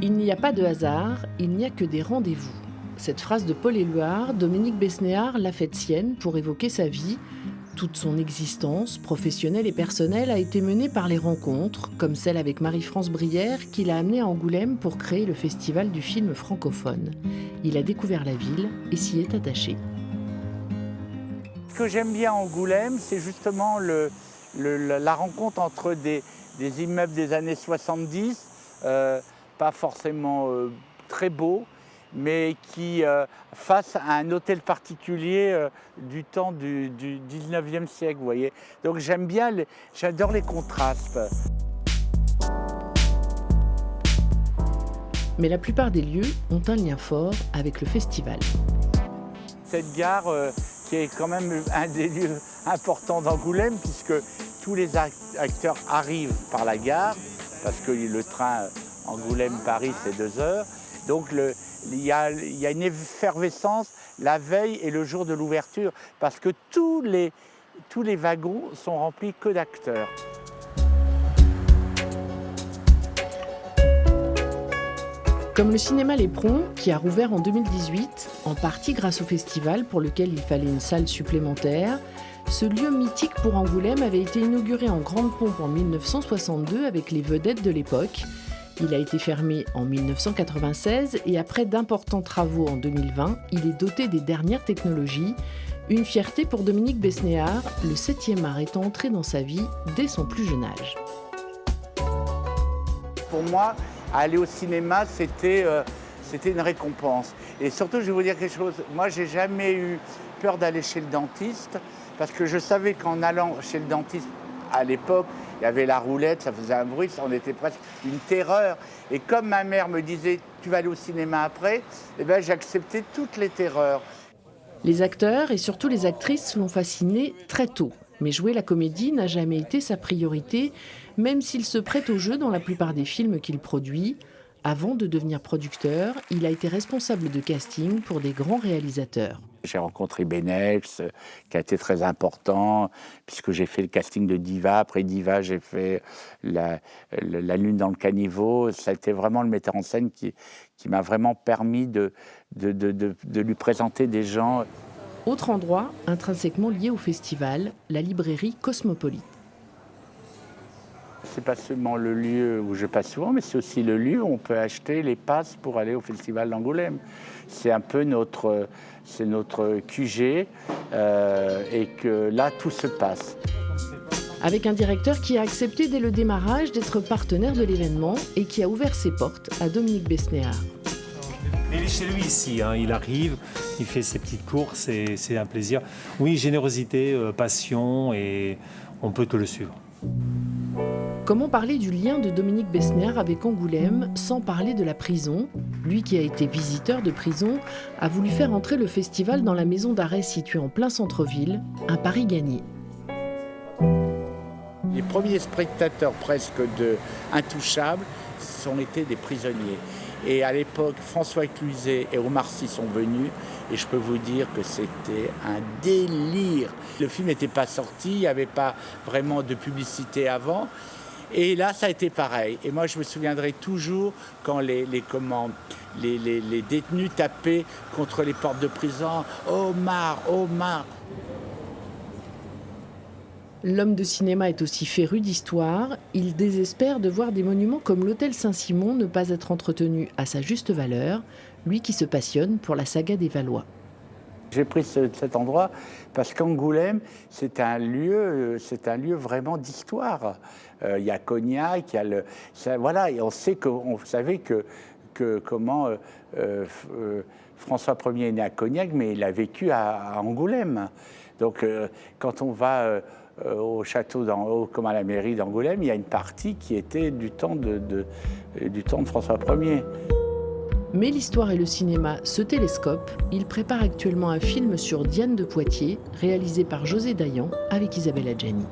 Il n'y a pas de hasard, il n'y a que des rendez-vous. Cette phrase de Paul Éluard, Dominique Besnéard l'a faite sienne pour évoquer sa vie. Toute son existence, professionnelle et personnelle, a été menée par les rencontres, comme celle avec Marie-France Brière, qui l'a amené à Angoulême pour créer le festival du film francophone. Il a découvert la ville et s'y est attaché. Ce que j'aime bien à Angoulême, c'est justement la rencontre entre des immeubles des années 70, pas forcément très beaux, mais qui, face à un hôtel particulier du temps du 19e siècle, vous voyez. Donc j'adore les contrastes. Mais la plupart des lieux ont un lien fort avec le festival. Cette gare qui est quand même un des lieux importants d'Angoulême, puisque tous les acteurs arrivent par la gare, parce que le train Angoulême-Paris, c'est 2 heures. Donc il y a une effervescence la veille et le jour de l'ouverture, parce que tous les wagons sont remplis que d'acteurs. Comme le cinéma L'Éperon, qui a rouvert en 2018, en partie grâce au festival pour lequel il fallait une salle supplémentaire, ce lieu mythique pour Angoulême avait été inauguré en grande pompe en 1962 avec les vedettes de l'époque. Il a été fermé en 1996 et après d'importants travaux en 2020, il est doté des dernières technologies. Une fierté pour Dominique Besnéard, le 7e art étant entré dans sa vie dès son plus jeune âge. Pour moi, aller au cinéma, c'était une récompense. Et surtout, je vais vous dire quelque chose, moi, j'ai jamais eu peur d'aller chez le dentiste, parce que je savais qu'en allant chez le dentiste, à l'époque, il y avait la roulette, ça faisait un bruit, ça en était presque une terreur. Et comme ma mère me disait « tu vas aller au cinéma après », eh bien, j'acceptais toutes les terreurs. Les acteurs et surtout les actrices l'ont fasciné très tôt. Mais jouer la comédie n'a jamais été sa priorité, même s'il se prête au jeu dans la plupart des films qu'il produit. Avant de devenir producteur, il a été responsable de casting pour des grands réalisateurs. J'ai rencontré Benex, qui a été très important, puisque j'ai fait le casting de Diva. Après Diva, j'ai fait la Lune dans le caniveau. Ça a été vraiment le metteur en scène qui m'a vraiment permis de lui présenter des gens. Autre endroit, intrinsèquement lié au festival, la librairie Cosmopolite. C'est pas seulement le lieu où je passe souvent, mais c'est aussi le lieu où on peut acheter les passes pour aller au festival d'Angoulême. C'est un peu notre QG et que là, tout se passe. Avec un directeur qui a accepté dès le démarrage d'être partenaire de l'événement et qui a ouvert ses portes à Dominique Besnéard. Il est chez lui ici, hein. Il arrive, il fait ses petites courses et c'est un plaisir. Oui, générosité, passion et on peut tout le suivre. Comment parler du lien de Dominique Besnéard avec Angoulême sans parler de la prison ? Lui qui a été visiteur de prison a voulu faire entrer le festival dans la maison d'arrêt située en plein centre-ville, un pari gagné. Les premiers spectateurs presque de Intouchables ont été des prisonniers. Et à l'époque, François Cluzet et Omar Sy sont venus et je peux vous dire que c'était un délire. Le film n'était pas sorti, il n'y avait pas vraiment de publicité avant. Et là, ça a été pareil. Et moi, je me souviendrai toujours quand les détenus tapaient contre les portes de prison. « Omar, Omar !» L'homme de cinéma est aussi féru d'histoire. Il désespère de voir des monuments comme l'hôtel Saint-Simon ne pas être entretenu à sa juste valeur, lui qui se passionne pour la saga des Valois. J'ai pris cet endroit parce qu'Angoulême, c'est un lieu vraiment d'histoire. Il y a Cognac, il y a voilà, et on savait comment François Ier est né à Cognac, mais il a vécu à Angoulême. Donc quand on va au château d'en haut, comme à la mairie d'Angoulême, il y a une partie qui était du temps de François Ier. Mais l'histoire et le cinéma se télescopent. Il prépare actuellement un film sur Diane de Poitiers, réalisé par José Dayan avec Isabelle Adjani.